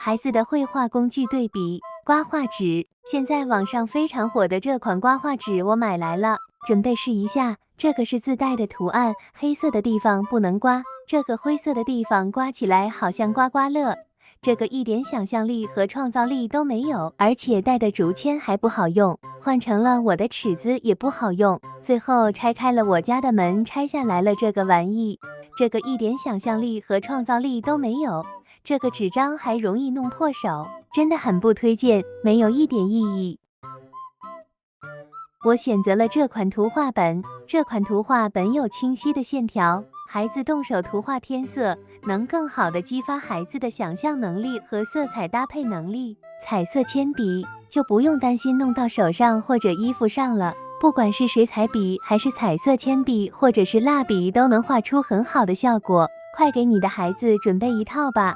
孩子的绘画工具对比，刮画纸。现在网上非常火的这款刮画纸我买来了，准备试一下。这个是自带的图案，黑色的地方不能刮，这个灰色的地方刮起来好像刮刮乐。这个一点想象力和创造力都没有，而且带的竹签还不好用，换成了我的尺子也不好用。最后拆开了我家的门，拆下来了这个玩意。这个一点想象力和创造力都没有，这个纸张还容易弄破手，真的很不推荐，没有一点意义。我选择了这款图画本，这款图画本有清晰的线条，孩子动手图画天色，能更好的激发孩子的想象能力和色彩搭配能力。彩色铅笔就不用担心弄到手上或者衣服上了，不管是水彩笔还是彩色铅笔或者是蜡笔，都能画出很好的效果。快给你的孩子准备一套吧。